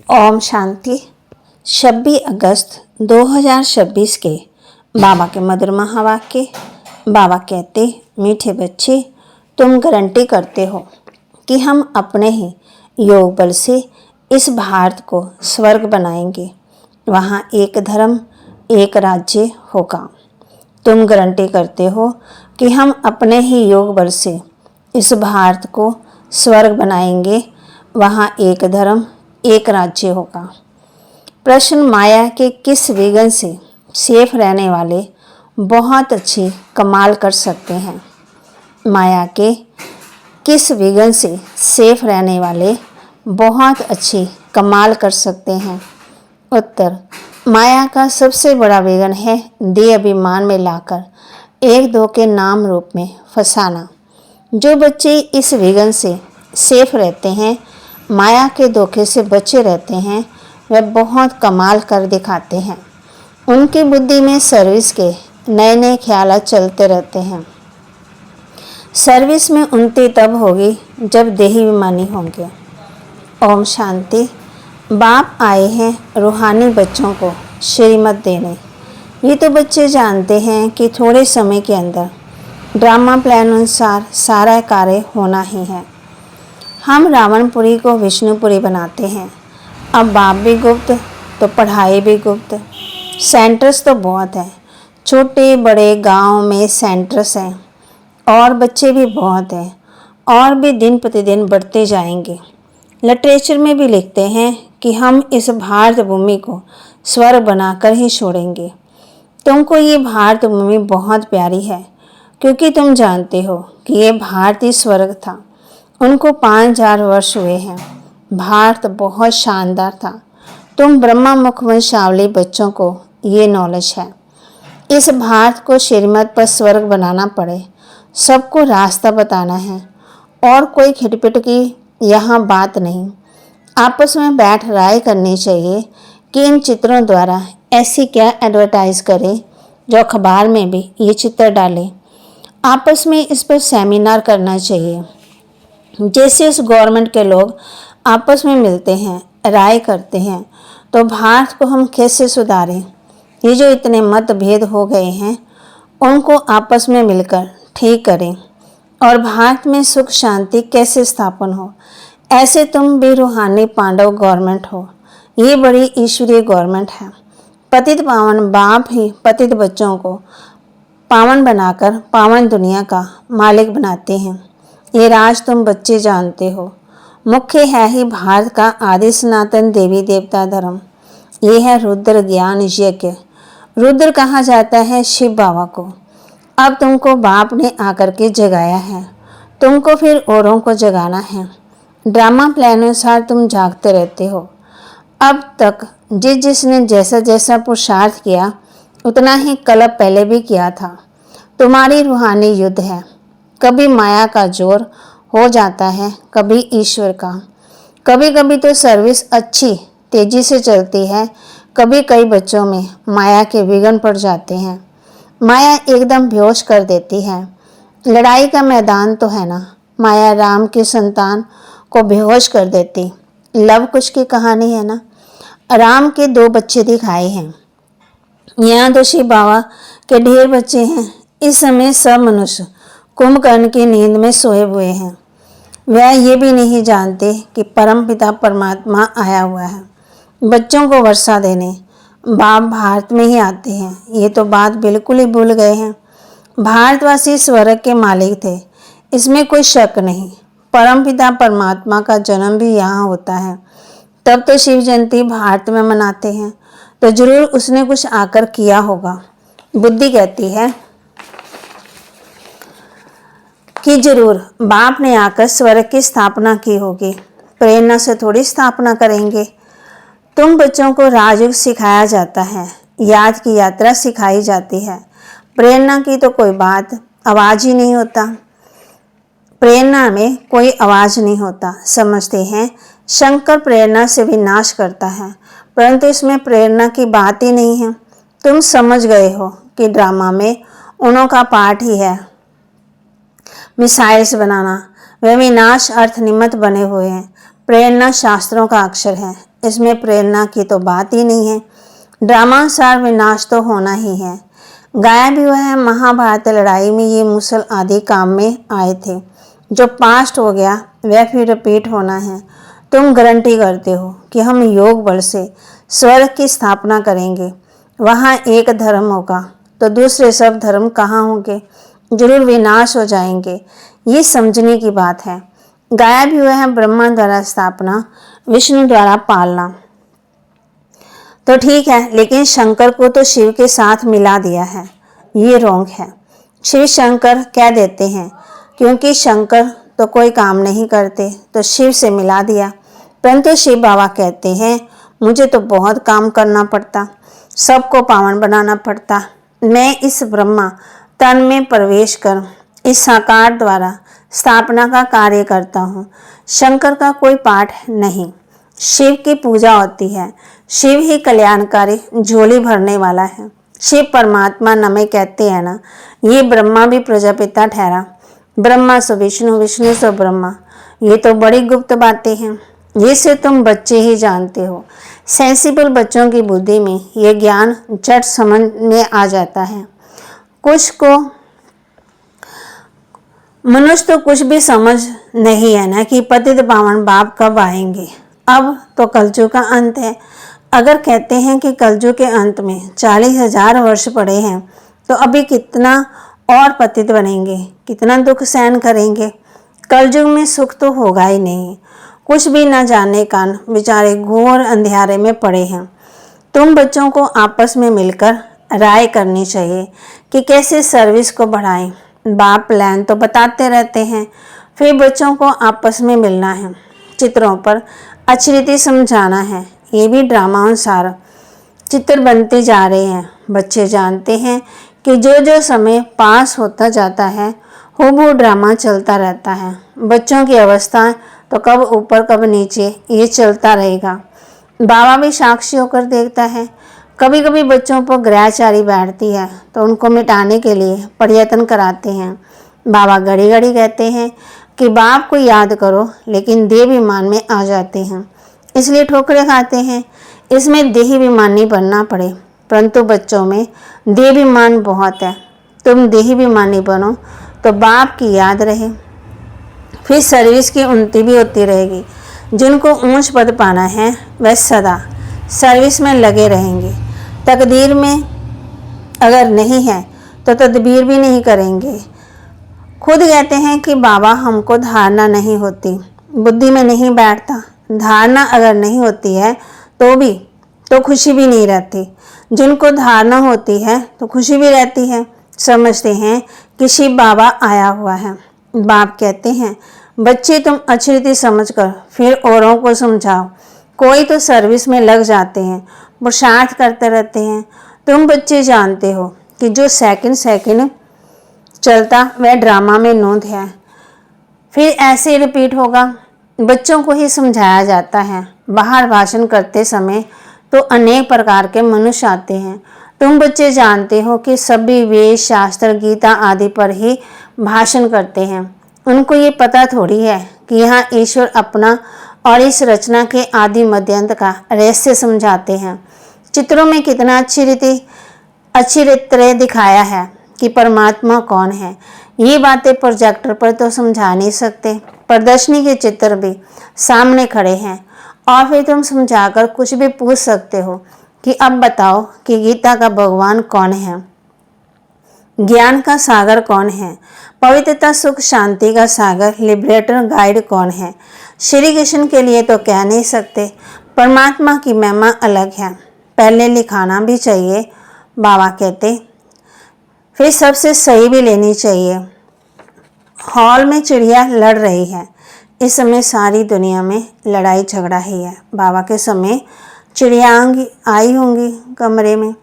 ओम शांति। 26 अगस्त 2026 के बाबा के मधुर महावाक्य। बाबा कहते, मीठे बच्चे, तुम गारंटी करते हो कि हम अपने ही योग बल से इस भारत को स्वर्ग बनाएंगे। वहाँ एक धर्म, एक राज्य होगा। तुम गारंटी करते हो कि हम अपने ही योग बल से इस भारत को स्वर्ग बनाएंगे। वहाँ एक धर्म, एक राज्य होगा। प्रश्न, माया के किस विघ्न से सेफ रहने वाले बहुत अच्छी कमाल कर सकते हैं? माया के किस विघ्न से सेफ रहने वाले बहुत अच्छी कमाल कर सकते हैं? उत्तर, माया का सबसे बड़ा विघ्न है देह अभिमान में लाकर एक दो के नाम रूप में फंसाना। जो बच्चे इस विघ्न से सेफ रहते हैं, माया के धोखे से बचे रहते हैं, वे बहुत कमाल कर दिखाते हैं। उनकी बुद्धि में सर्विस के नए नए ख्याल चलते रहते हैं। सर्विस में उन्नति तब होगी जब देही अभिमानी होंगे। ओम शांति। बाप आए हैं रूहानी बच्चों को श्रीमत देने। ये तो बच्चे जानते हैं कि थोड़े समय के अंदर ड्रामा प्लान अनुसार सारा कार्य होना ही है। हम रावणपुरी को विष्णुपुरी बनाते हैं। अब बाप भी गुप्त तो पढ़ाई भी गुप्त। सेंटर्स तो बहुत हैं, छोटे बड़े गांव में सेंटर्स हैं, और बच्चे भी बहुत हैं, और भी दिन प्रतिदिन बढ़ते जाएंगे। लिटरेचर में भी लिखते हैं कि हम इस भारत भूमि को स्वर्ग बनाकर ही छोड़ेंगे। तुमको ये भारत भूमि बहुत प्यारी है, क्योंकि तुम जानते हो कि ये भारतीय स्वर्ग था। उनको 5000 वर्ष हुए हैं। भारत बहुत शानदार था। तुम ब्रह्मा मुख वंशावली बच्चों को ये नॉलेज है। इस भारत को श्रीमत पर स्वर्ग बनाना पड़े, सबको रास्ता बताना है, और कोई खिटपिट की यहाँ बात नहीं। आपस में बैठ राय करनी चाहिए कि इन चित्रों द्वारा ऐसी क्या एडवर्टाइज करें जो अखबार में भी ये चित्र डालें। आपस में इस पर सेमिनार करना चाहिए। जैसे उस गवर्नमेंट के लोग आपस में मिलते हैं, राय करते हैं, तो भारत को हम कैसे सुधारें। ये जो इतने मतभेद हो गए हैं, उनको आपस में मिलकर ठीक करें, और भारत में सुख शांति कैसे स्थापन हो। ऐसे तुम भी रूहानी पांडव गवर्नमेंट हो। ये बड़ी ईश्वरीय गवर्नमेंट है। पतित पावन बाप ही पतित बच्चों को पावन बनाकर पावन दुनिया का मालिक बनाते हैं। ये राज तुम बच्चे जानते हो। मुख्य है ही भारत का आदि सनातन देवी देवता धर्म। ये है रुद्र ज्ञान यज्ञ। रुद्र कहा जाता है शिव बाबा को। अब तुमको बाप ने आकर के जगाया है, तुमको फिर औरों को जगाना है। ड्रामा प्लान अनुसार तुम जागते रहते हो। अब तक जिसने जैसा जैसा पुरुषार्थ किया, उतना ही कल्प पहले भी किया था। तुम्हारी रूहानी युद्ध है। कभी माया का जोर हो जाता है, कभी ईश्वर का। कभी कभी तो सर्विस अच्छी तेजी से चलती है, कभी कई बच्चों में माया के विघ्न पड़ जाते हैं। माया एकदम बेहोश कर देती है। लड़ाई का मैदान तो है ना। माया राम की संतान को बेहोश कर देती। लव कुश की कहानी है ना। राम के 2 बच्चे दिखाए हैं। यहाँ तो शिव बाबा के ढेर बच्चे हैं। इस समय सब मनुष्य कुंभकर्ण की नींद में सोए हुए हैं। वह ये भी नहीं जानते कि परमपिता परमात्मा आया हुआ है बच्चों को वर्षा देने। बाप भारत में ही आते हैं, ये तो बात बिल्कुल ही भूल गए हैं। भारतवासी स्वर्ग के मालिक थे, इसमें कोई शक नहीं। परमपिता परमात्मा का जन्म भी यहाँ होता है। तब तो शिव जयंती भारत में मनाते हैं, तो जरूर उसने कुछ आकर किया होगा। बुद्धि कहती है कि जरूर बाप ने आकर स्वर्ग की स्थापना की होगी। प्रेरणा से थोड़ी स्थापना करेंगे। तुम बच्चों को राजयोग सिखाया जाता है, याद की यात्रा सिखाई जाती है। प्रेरणा की तो कोई बात, आवाज ही नहीं होता। प्रेरणा में कोई आवाज नहीं होता। समझते हैं शंकर प्रेरणा से भी नाश करता है, परंतु इसमें प्रेरणा की बात ही नहीं है। तुम समझ गए हो कि ड्रामा में उन्हों का पाठ ही है मिसाइल्स बनाना। वे विनाश अर्थ निमित्त बने हुए हैं। प्रेरणा शास्त्रों का अक्षर है। इसमें प्रेरणा की तो बात ही नहीं है। ड्रामानुसार विनाश तो होना ही है। गाया भी हुआ है, महाभारत लड़ाई में ये मुसल आदि काम में आए थे। जो पास्ट हो गया वह फिर रिपीट होना है। तुम गारंटी करते हो कि हम योग बल से स्वर्ग की स्थापना करेंगे। वहाँ एक धर्म होगा तो दूसरे सब धर्म कहाँ होंगे? जरूर विनाश हो जाएंगे। ये समझने की बात है। गाया भी हुआ है, ब्रह्मा द्वारा स्थापना, विष्णु द्वारा पालना। तो ठीक है, लेकिन शंकर को तो शिव के साथ मिला दिया है, ये रोंग है। शिव शंकर कह देते हैं क्योंकि शंकर तो कोई काम नहीं करते तो शिव से मिला दिया। परंतु शिव बाबा कहते हैं मुझे तो बहुत काम करना पड़ता, सबको पावन बनाना पड़ता। मैं इस ब्रह्मा तन में प्रवेश कर इस साकार द्वारा स्थापना का कार्य करता हूँ। शंकर का कोई पाठ नहीं, शिव की पूजा होती है। शिव ही कल्याणकारी झोली भरने वाला है। शिव परमात्मा नमे कहते हैं ना, ये ब्रह्मा भी प्रजापिता ठहरा। ब्रह्मा सो विष्णु, विष्णु सो ब्रह्मा। ये तो बड़ी गुप्त बातें हैं, ये से तुम बच्चे ही जानते हो। सेंसिबल बच्चों की बुद्धि में ये ज्ञान झट समझ में आ जाता है। कुछ को मनुष्य तो कुछ भी समझ नहीं है ना कि पतित पावन बाप कब आएंगे। अब तो कलयुग का अंत है। अगर कहते हैं कि कलयुग के अंत में 40,000 वर्ष पड़े हैं तो अभी कितना और पतित बनेंगे, कितना दुख सहन करेंगे। कलयुग में सुख तो होगा ही नहीं। कुछ भी न जानने कारण बेचारे घोर अंधेरे में पड़े हैं। तुम बच्चों को आपस में मिलकर राय करनी चाहिए कि कैसे सर्विस को बढ़ाएं। बाप प्लान तो बताते रहते हैं, फिर बच्चों को आपस में मिलना है, चित्रों पर अच्छी रीति समझाना है। ये भी ड्रामा अनुसार चित्र बनते जा रहे हैं। बच्चे जानते हैं कि जो जो समय पास होता जाता है हूबहू ड्रामा चलता रहता है। बच्चों की अवस्था तो कब ऊपर कब नीचे ये चलता रहेगा। बाबा भी साक्षी होकर देखता है। कभी कभी बच्चों पर ग्रहचारी बैठती है तो उनको मिटाने के लिए प्रयत्न कराते हैं। बाबा घड़ी घड़ी कहते हैं कि बाप को याद करो, लेकिन देहाभिमान में आ जाते हैं, इसलिए ठोकरें खाते हैं। इसमें देहाभिमान नहीं बनना पड़े, परंतु बच्चों में देहाभिमान बहुत है। तुम देहाभिमानी बनो तो बाप की याद रहे, फिर सर्विस की उन्नति भी होती रहेगी। जिनको ऊंच पद पाना है वह सदा सर्विस में लगे रहेंगे। तकदीर में अगर नहीं है तो तदबीर भी नहीं करेंगे। खुद कहते हैं कि बाबा हमको धारणा नहीं होती, बुद्धि में नहीं बैठता। धारणा अगर नहीं होती है तो खुशी भी नहीं रहती। जिनको धारणा होती है तो खुशी भी रहती है। समझते हैं कि शिव बाबा आया हुआ है। बाप कहते हैं बच्चे तुम अच्छी रीति समझ कर फिर औरों को समझाओ। कोई तो सर्विस में लग जाते हैं, पुरुषार्थ करते रहते हैं। तुम बच्चे जानते हो कि जो सेकंड चलता वह ड्रामा में नोंद है, फिर ऐसे रिपीट होगा। बच्चों को ही समझाया जाता है। बाहर भाषण करते समय तो अनेक प्रकार के मनुष्य आते हैं। तुम बच्चे जानते हो कि सभी वेद शास्त्र गीता आदि पर ही भाषण करते हैं। उनको ये पता थोड़ी है कि यहाँ ईश्वर अपना और इस रचना के आदि मध्यांत का रहस्य समझाते हैं। चित्रों में कितना अच्छी रीति दिखाया है कि परमात्मा कौन है। ये बातें प्रोजेक्टर पर तो समझा नहीं सकते, प्रदर्शनी के चित्र भी सामने खड़े हैं और फिर तुम समझाकर कुछ भी पूछ सकते हो कि अब बताओ कि गीता का भगवान कौन है, ज्ञान का सागर कौन है, पवित्रता सुख शांति का सागर लिबरेटर गाइड कौन है। श्री कृष्ण के लिए तो कह नहीं सकते। परमात्मा की महिमा अलग है, पहले लिखाना भी चाहिए बाबा कहते, फिर सबसे सही भी लेनी चाहिए। हॉल में चिड़िया लड़ रही है। इस समय सारी दुनिया में लड़ाई झगड़ा ही है। बाबा के समय चिड़िया आई होंगी कमरे में,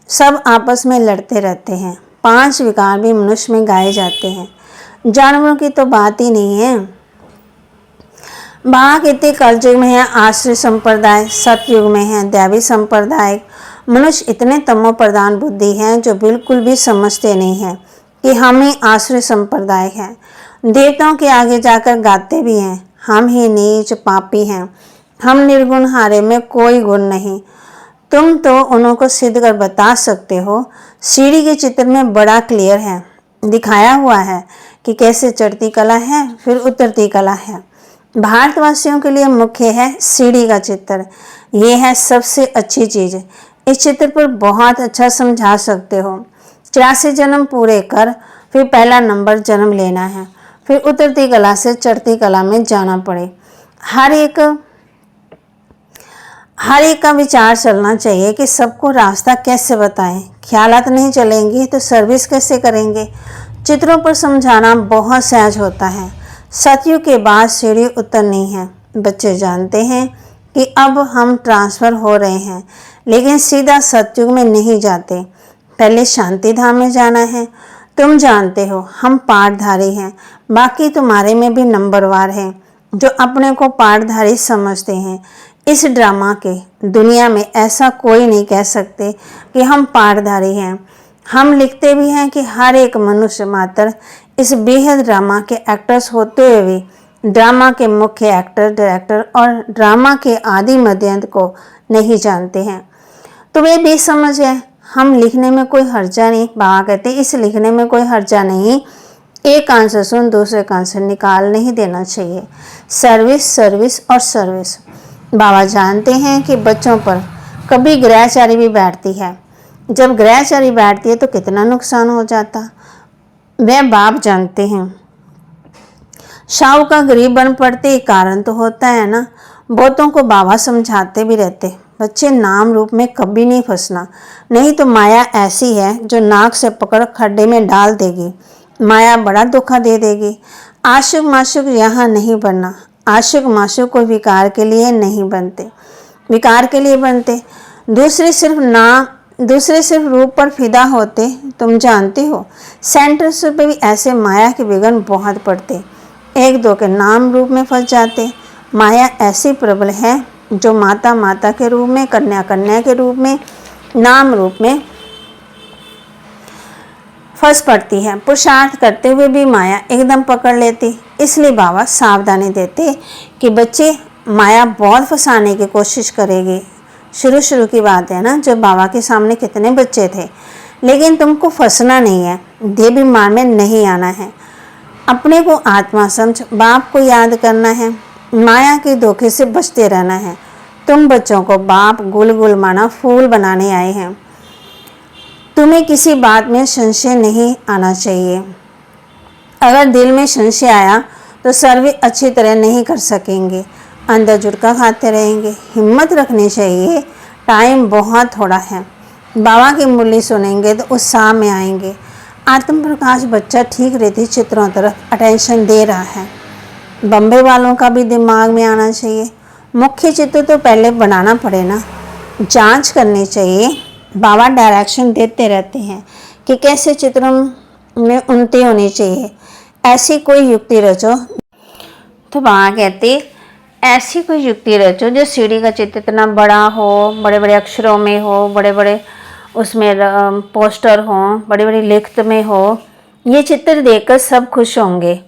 सब आपस में लड़ते रहते हैं। 5 विकार भी मनुष्य में गाए जाते हैं, जानवरों की तो बात ही नहीं है। बाबा कहते कलयुग में है आश्रय संप्रदाय, सतयुग में है दैवी संप्रदाय। मनुष्य इतने तमो प्रधान बुद्धि हैं जो बिल्कुल भी समझते नहीं हैं कि हम ही आश्रय संप्रदाय हैं। देवताओं के आगे जाकर गाते भी हैं हम ही नीच पापी हैं। हम निर्गुण हारे में कोई गुण नहीं। तुम तो उनको सिद्ध कर बता सकते हो। सीढ़ी के चित्र में बड़ा क्लियर है, दिखाया हुआ है कि कैसे चढ़ती कला है फिर उतरती कला है। भारतवासियों के लिए मुख्य है सीढ़ी का चित्र। ये है सबसे अच्छी चीज़। इस चित्र पर बहुत अच्छा समझा सकते हो। 84 जन्म पूरे कर फिर पहला नंबर जन्म लेना है, फिर उतरती कला से चढ़ती कला में जाना पड़े। हर एक का विचार चलना चाहिए कि सबको रास्ता कैसे बताएं। ख्यालात नहीं चलेंगी तो सर्विस कैसे करेंगे। चित्रों पर समझाना बहुत सहज होता है। सतयुग के बाद सीढ़ी उतरनी है। बच्चे जानते हैं कि अब हम ट्रांसफ़र हो रहे हैं, लेकिन सीधा सतयुग में नहीं जाते, पहले शांति धाम में जाना है। तुम जानते हो हम पाठधारी हैं, बाकी तुम्हारे में भी नंबरवार हैं जो अपने को पाठधारी समझते हैं। इस ड्रामा के दुनिया में ऐसा कोई नहीं कह सकते कि हम पाठधारी हैं। हम लिखते भी हैं कि हर एक मनुष्य मात्र इस बेहद ड्रामा के एक्टर्स होते हुए भी ड्रामा के मुख्य एक्टर, डायरेक्टर और ड्रामा के आदि मध्य अंत को नहीं जानते हैं। तुम्हें भी समझ है, हम लिखने में कोई हर्जा नहीं। बाबा कहते इस लिखने में कोई हर्जा नहीं। एक कान से सुन दूसरे कान से निकाल नहीं देना चाहिए। सर्विस सर्विस और सर्विस। बाबा जानते हैं कि बच्चों पर कभी ग्रहचारी भी बैठती है। जब ग्रहचारी बैठती है तो कितना नुकसान हो जाता, वह बाप जानते हैं। शाहू का गरीब बन पड़ते कारण तो होता है ना। बहुतों को बाबा समझाते भी रहते, बच्चे नाम रूप में कभी नहीं फंसना, नहीं तो माया ऐसी है जो नाक से पकड़ खड्डे में डाल देगी। माया बड़ा धोखा दे देगी। आशिक माशुक यहाँ नहीं बनना। आशिक माशुक कोई विकार के लिए नहीं बनते, विकार के लिए बनते। दूसरे सिर्फ रूप पर फिदा होते। तुम जानते हो सेंटर्स पे भी ऐसे माया के विघ्न बहुत पड़ते। एक दो के नाम रूप में फंस जाते। माया ऐसी प्रबल है जो माता माता के रूप में, कन्या कन्या के रूप में, नाम रूप में फंस पड़ती है। पुरुषार्थ करते हुए भी माया एकदम पकड़ लेती। इसलिए बाबा सावधानी देते कि बच्चे माया बहुत फंसाने की कोशिश करेगी। शुरू की बात है ना, जब बाबा के सामने कितने बच्चे थे, लेकिन तुमको फंसना नहीं है, देह बीमार में नहीं आना है। अपने को आत्मा समझ बाप को याद करना है, माया के धोखे से बचते रहना है। तुम बच्चों को बाप गुल गुल माना फूल बनाने आए हैं। तुम्हें किसी बात में संशय नहीं आना चाहिए। अगर दिल में संशय आया तो सर्वे अच्छी तरह नहीं कर सकेंगे, अंदर जुटका खाते रहेंगे। हिम्मत रखनी चाहिए, टाइम बहुत थोड़ा है। बाबा की मुरली सुनेंगे तो उत्साह में आएंगे। आत्म प्रकाश बच्चा ठीक रहती चित्रों तरफ अटेंशन दे रहा है। बम्बे वालों का भी दिमाग में आना चाहिए। मुख्य चित्र तो पहले बनाना पड़े ना, जांच करनी चाहिए। बाबा डायरेक्शन देते रहते हैं कि कैसे चित्रों में उन्नति होनी चाहिए। ऐसी कोई युक्ति रचो, तो बाबा कहते ऐसी कोई युक्ति रचो जो सीढ़ी का चित्र इतना बड़ा हो, बड़े बड़े अक्षरों में हो, बड़े बड़े उसमें पोस्टर हो, बड़ी बड़ी लिखत में हो। ये चित्र देखकर सब खुश होंगे,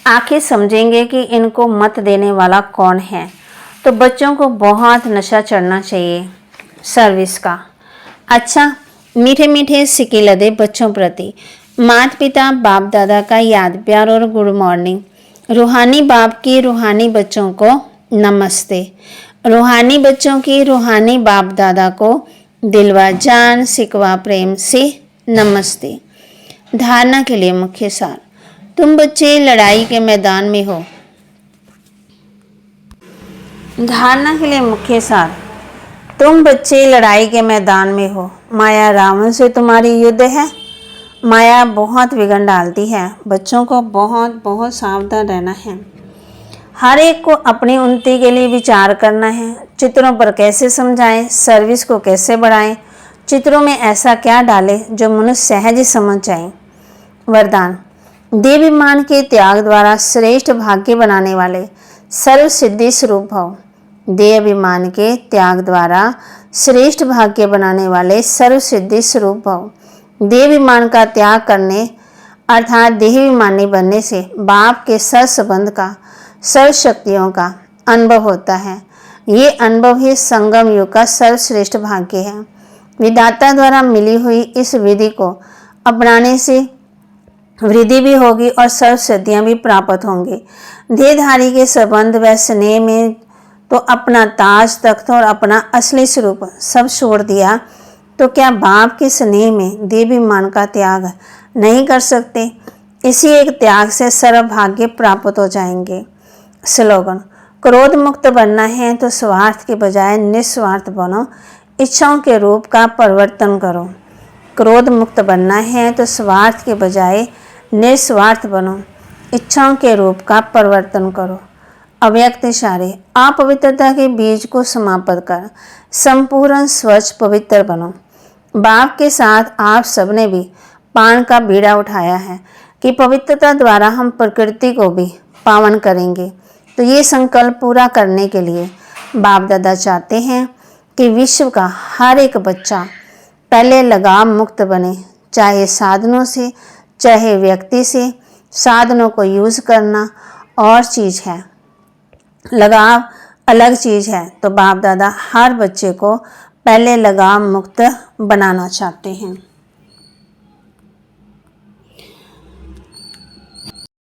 आखिर समझेंगे कि इनको मत देने वाला कौन है। तो बच्चों को बहुत नशा चढ़ना चाहिए सर्विस का। अच्छा, मीठे मीठे सिक्के लदे बच्चों प्रति माता पिता बाप दादा का याद प्यार और गुड मॉर्निंग। रूहानी बाप की रूहानी बच्चों को नमस्ते। रूहानी बच्चों की रूहानी बाप दादा को दिलवा जान सिकवा प्रेम से नमस्ते। धारणा के लिए मुख्य सार। तुम बच्चे लड़ाई के मैदान में हो। धारणा के लिए मुख्य सार। तुम बच्चे लड़ाई के मैदान में हो। माया रावण से तुम्हारी युद्ध है। माया बहुत विघ्न डालती है। बच्चों को बहुत बहुत सावधान रहना है। हर एक को अपनी उन्नति के लिए विचार करना है। चित्रों पर कैसे समझाएं, सर्विस को कैसे बढ़ाएं, चित्रों में ऐसा क्या डालें जो मनुष्य सहज ही समझ जाए। वरदान। देवाभिमान के त्याग द्वारा श्रेष्ठ भाग्य बनाने वाले सर्व सिद्धि स्वरूप भव। देवाभिमान के त्याग द्वारा श्रेष्ठ भाग्य बनाने वाले सर्व सिद्धि स्वरूप भव। देवाभिमान का त्याग करने अर्थात देहाभिमानी बनने से बाप के सर्व संबंध का, सर्व शक्तियों का अनुभव होता है। ये अनुभव ही संगम युग का सर्वश्रेष्ठ भाग्य है। विधाता द्वारा मिली हुई इस विधि को अपनाने से वृद्धि भी होगी और सर्व सिद्धियां भी प्राप्त होंगी। देहधारी के संबंध व स्नेह में तो अपना ताज तख्त और अपना असली स्वरूप सब छोड़ दिया, तो क्या बाप के स्नेह में देवाभिमान का त्याग नहीं कर सकते? इसी एक त्याग से सर्व भाग्य प्राप्त हो जाएंगे। स्लोगन: क्रोध मुक्त बनना है तो स्वार्थ के बजाय निस्वार्थ बनो, इच्छाओं के रूप का परिवर्तन करो। क्रोध मुक्त बनना है तो स्वार्थ के बजाय निस्वार्थ बनो, इच्छाओं के रूप का परिवर्तन करो। अव्यक्त इशारे: अपवित्रता के बीज को समाप्त कर संपूर्ण स्वच्छ पवित्र बनो। बाप के साथ आप सबने भी पान का बीड़ा उठाया है कि पवित्रता द्वारा हम प्रकृति को भी पावन करेंगे। तो ये संकल्प पूरा करने के लिए बाप दादा चाहते हैं कि विश्व का हर एक बच्चा पहले लगाव मुक्त बने, चाहे साधनों से चाहे व्यक्ति से। साधनों को यूज़ करना और चीज़ है, लगाव अलग चीज़ है। तो बाप दादा हर बच्चे को पहले लगाव मुक्त बनाना चाहते हैं।